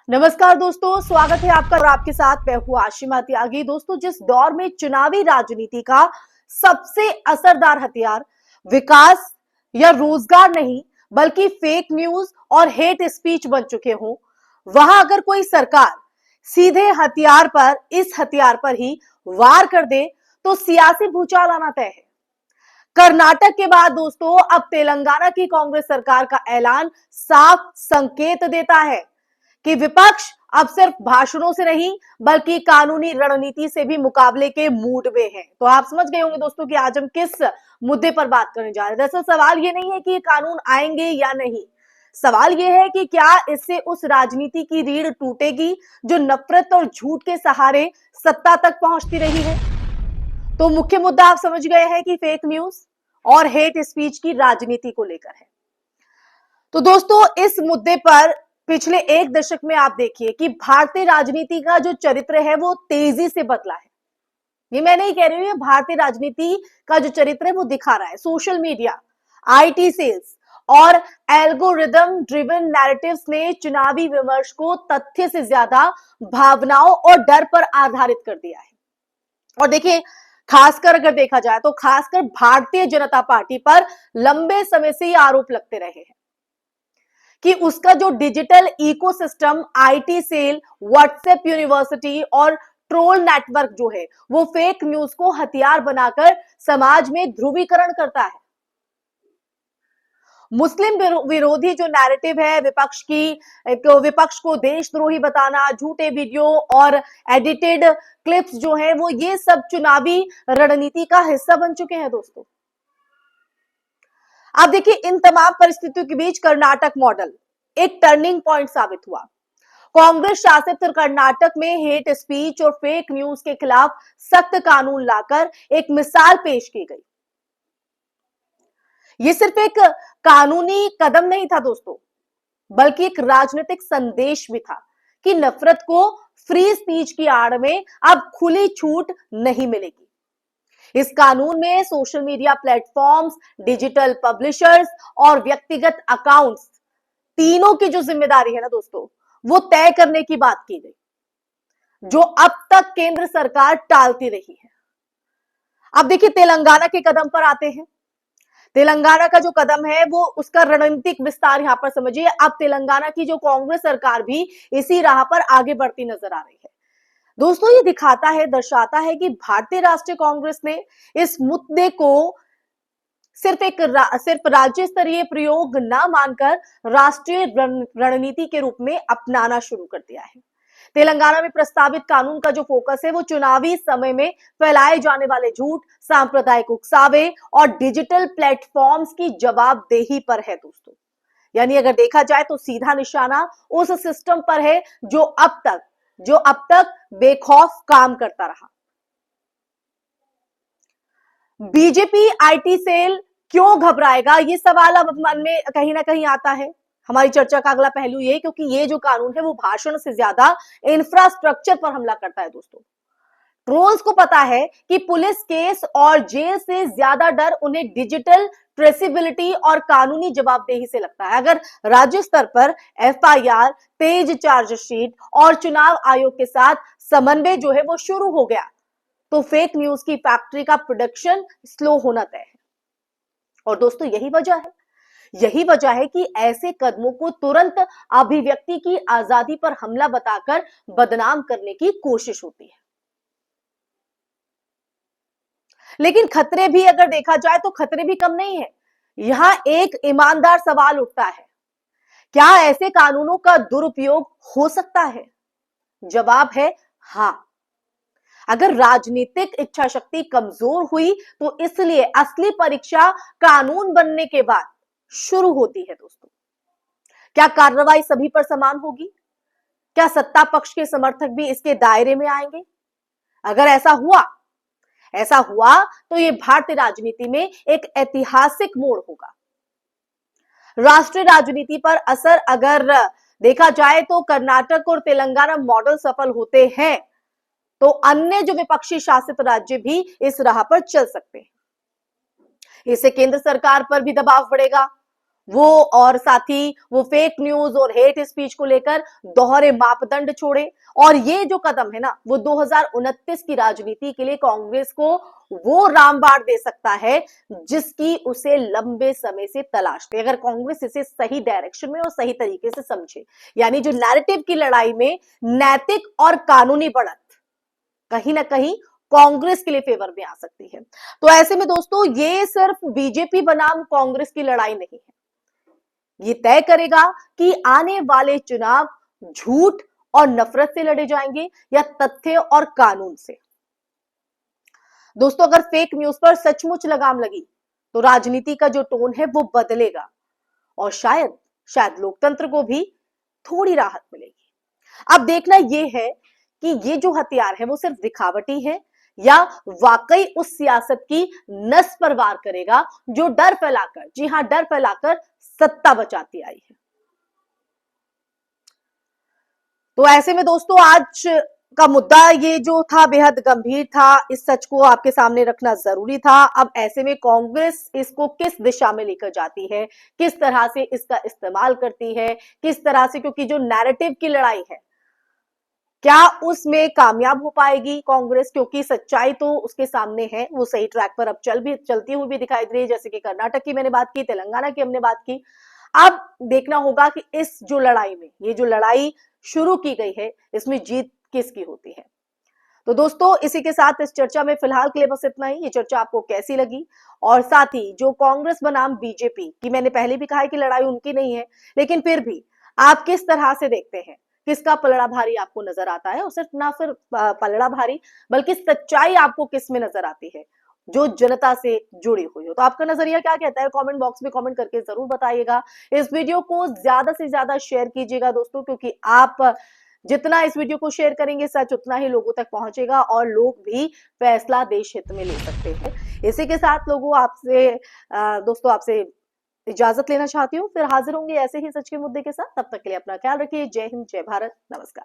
नमस्कार दोस्तों, स्वागत है आपका और आपके साथ मैं हूं आशिमा त्यागी। दोस्तों, जिस दौर में चुनावी राजनीति का सबसे असरदार हथियार विकास या रोजगार नहीं बल्कि फेक न्यूज और हेट स्पीच बन चुके हों, वहां अगर कोई सरकार सीधे इस हथियार पर ही वार कर दे तो सियासी भूचाल आना तय है। कर्नाटक के बाद दोस्तों अब तेलंगाना की कांग्रेस सरकार का ऐलान साफ संकेत देता है कि विपक्ष अब सिर्फ भाषणों से नहीं बल्कि कानूनी रणनीति से भी मुकाबले के मूड में है। तो आप समझ गए होंगे दोस्तों कि आज हम किस मुद्दे पर बात करने जा रहे हैं। दरअसल सवाल ये नहीं है कि ये कानून आएंगे या नहीं, सवाल ये है कि क्या इससे उस राजनीति की रीढ़ टूटेगी जो नफरत और झूठ के सहारे सत्ता तक पहुंचती रही है। तो मुख्य मुद्दा आप समझ गए हैं कि फेक न्यूज और हेट स्पीच की राजनीति को लेकर है। तो दोस्तों, इस मुद्दे पर पिछले एक दशक में आप देखिए कि भारतीय राजनीति का जो चरित्र है वो तेजी से बदला है। ये मैं नहीं कह रही हूं, ये भारतीय राजनीति का जो चरित्र है वो दिखा रहा है। सोशल मीडिया, आईटी सेल्स और एल्गोरिदम ड्रिवन नैरेटिव्स ने चुनावी विमर्श को तथ्य से ज्यादा भावनाओं और डर पर आधारित कर दिया है। और देखिए, खासकर अगर देखा जाए तो खासकर भारतीय जनता पार्टी पर लंबे समय से ये आरोप लगते रहे हैं कि उसका जो digital ecosystem, IT cell, WhatsApp university और ट्रोल नेटवर्क जो है वो फेक न्यूज को हथियार बनाकर समाज में ध्रुवीकरण करता है। मुस्लिम विरोधी जो नैरेटिव है, विपक्ष को देशद्रोही बताना, झूठे वीडियो और एडिटेड क्लिप्स जो है वो ये सब चुनावी रणनीति का हिस्सा बन चुके हैं दोस्तों। अब देखिए, इन तमाम परिस्थितियों के बीच कर्नाटक मॉडल एक टर्निंग पॉइंट साबित हुआ। कांग्रेस शासित कर्नाटक में हेट स्पीच और फेक न्यूज के खिलाफ सख्त कानून लाकर एक मिसाल पेश की गई। यह सिर्फ एक कानूनी कदम नहीं था दोस्तों, बल्कि एक राजनीतिक संदेश भी था कि नफरत को फ्री स्पीच की आड़ में अब खुली छूट नहीं मिलेगी। इस कानून में social media platforms, digital publishers और व्यक्तिगत अकाउंट्स, तीनों की जो जिम्मेदारी है ना दोस्तों, वो तय करने की बात की गई, जो अब तक केंद्र सरकार टालती रही है। अब देखिए, तेलंगाना के कदम पर आते हैं। तेलंगाना का जो कदम है वो उसका रणनीतिक विस्तार यहां पर समझिए। अब तेलंगाना की जो कांग्रेस सरकार भी इसी राह पर आगे बढ़ती नजर आ रही है। दोस्तों, ये दर्शाता है कि भारतीय राष्ट्रीय कांग्रेस ने इस मुद्दे को सिर्फ राज्य स्तरीय प्रयोग ना मानकर राष्ट्रीय रणनीति के रूप में अपनाना शुरू कर दिया है। तेलंगाना में प्रस्तावित कानून का जो फोकस है वो चुनावी समय में फैलाए जाने वाले झूठ, सांप्रदायिक उकसावे और डिजिटल प्लेटफॉर्म्स की जवाबदेही पर है दोस्तों। यानी अगर देखा जाए तो सीधा निशाना उस सिस्टम पर है जो अब तक बेखौफ काम करता रहा। बीजेपी आईटी सेल क्यों घबराएगा, ये सवाल अब मन में कहीं ना कहीं आता है। हमारी चर्चा का अगला पहलू ये, क्योंकि ये जो कानून है वो भाषण से ज्यादा इंफ्रास्ट्रक्चर पर हमला करता है दोस्तों। ट्रोल्स को पता है कि पुलिस केस और जेल से ज्यादा डर उन्हें डिजिटल ट्रेसिबिलिटी और कानूनी जवाबदेही से लगता है। अगर राज्य स्तर पर एफआईआर, तेज चार्जशीट और चुनाव आयोग के साथ समन्वय जो है वो शुरू हो गया तो फेक न्यूज की फैक्ट्री का प्रोडक्शन स्लो होना तय है। और दोस्तों, यही वजह है कि ऐसे कदमों को तुरंत अभिव्यक्ति की आजादी पर हमला बताकर बदनाम करने की कोशिश होती है। लेकिन खतरे भी अगर देखा जाए तो खतरे भी कम नहीं है। यहां एक ईमानदार सवाल उठता है, क्या ऐसे कानूनों का दुरुपयोग हो सकता है? जवाब है हां। अगर राजनीतिक इच्छा शक्ति कमजोर हुई तो इसलिए असली परीक्षा कानून बनने के बाद शुरू होती है दोस्तों। क्या कार्रवाई सभी पर समान होगी? क्या सत्ता पक्ष के समर्थक भी इसके दायरे में आएंगे? अगर ऐसा हुआ तो यह भारतीय राजनीति में एक ऐतिहासिक मोड़ होगा। राष्ट्रीय राजनीति पर असर अगर देखा जाए तो कर्नाटक और तेलंगाना मॉडल सफल होते हैं तो अन्य जो विपक्षी शासित राज्य भी इस राह पर चल सकते हैं। इससे केंद्र सरकार पर भी दबाव बढ़ेगा। वो और साथ ही वो फेक न्यूज और हेट स्पीच को लेकर दोहरे मापदंड छोड़े। और ये जो कदम है ना, वो 2029 की राजनीति के लिए कांग्रेस को वो रामबाण दे सकता है जिसकी उसे लंबे समय से तलाश थी, अगर कांग्रेस इसे सही डायरेक्शन में और सही तरीके से समझे। यानी जो नैरेटिव की लड़ाई में नैतिक और कानूनी बढ़त कहीं ना कहीं कांग्रेस के लिए फेवर में आ सकती है। तो ऐसे में दोस्तों, ये सिर्फ बीजेपी बनाम कांग्रेस की लड़ाई नहीं है, ये तय करेगा कि आने वाले चुनाव झूठ और नफरत से लड़े जाएंगे या तथ्य और कानून से। दोस्तों, अगर फेक न्यूज पर सचमुच लगाम लगी तो राजनीति का जो टोन है वो बदलेगा और शायद शायद लोकतंत्र को भी थोड़ी राहत मिलेगी। अब देखना यह है कि ये जो हथियार है वो सिर्फ दिखावटी है या वाकई उस सियासत की नस पर वार करेगा जो डर फैलाकर, जी हां, डर फैलाकर सत्ता बचाती आई है। तो ऐसे में दोस्तों, आज का मुद्दा ये जो था बेहद गंभीर था, इस सच को आपके सामने रखना जरूरी था। अब ऐसे में कांग्रेस इसको किस दिशा में लेकर जाती है, किस तरह से इसका इस्तेमाल करती है, किस तरह से, क्योंकि जो नैरेटिव की लड़ाई है, क्या उसमें कामयाब हो पाएगी कांग्रेस, क्योंकि सच्चाई तो उसके सामने है, वो सही ट्रैक पर अब चलती हुई भी दिखाई दे रही है। जैसे कि कर्नाटक की मैंने बात की, तेलंगाना की हमने बात की। अब देखना होगा कि इस जो लड़ाई में, ये जो लड़ाई शुरू की गई है, इसमें जीत किसकी होती है। तो दोस्तों, इसी के साथ इस चर्चा में फिलहाल के लिए बस इतना ही। ये चर्चा आपको कैसी लगी, और साथ ही जो कांग्रेस बनाम बीजेपी की, मैंने पहले भी कहा है कि लड़ाई उनकी नहीं है, लेकिन फिर भी आप किस तरह से देखते हैं, किसका पलड़ा भारी आपको नजर आता है, और सिर्फ ना फिर पलड़ा भारी, बल्कि सच्चाई आपको किस में नजर आती है जो जनता से जुड़ी हुई हो। तो आपका नजरिया क्या कहता है, कमेंट बॉक्स में कमेंट करके जरूर बताइएगा। इस वीडियो को ज्यादा से ज्यादा शेयर कीजिएगा दोस्तों, क्योंकि आप जितना इस वीडियो को शेयर करेंगे, सच उतना ही लोगों तक पहुंचेगा और लोग भी फैसला देश हित में ले सकते हैं। इसी के साथ दोस्तों आपसे इजाजत लेना चाहती हूँ, फिर हाजिर होंगे ऐसे ही सच के मुद्दे के साथ। तब तक के लिए अपना ख्याल रखिए। जय हिंद, जय भारत, नमस्कार।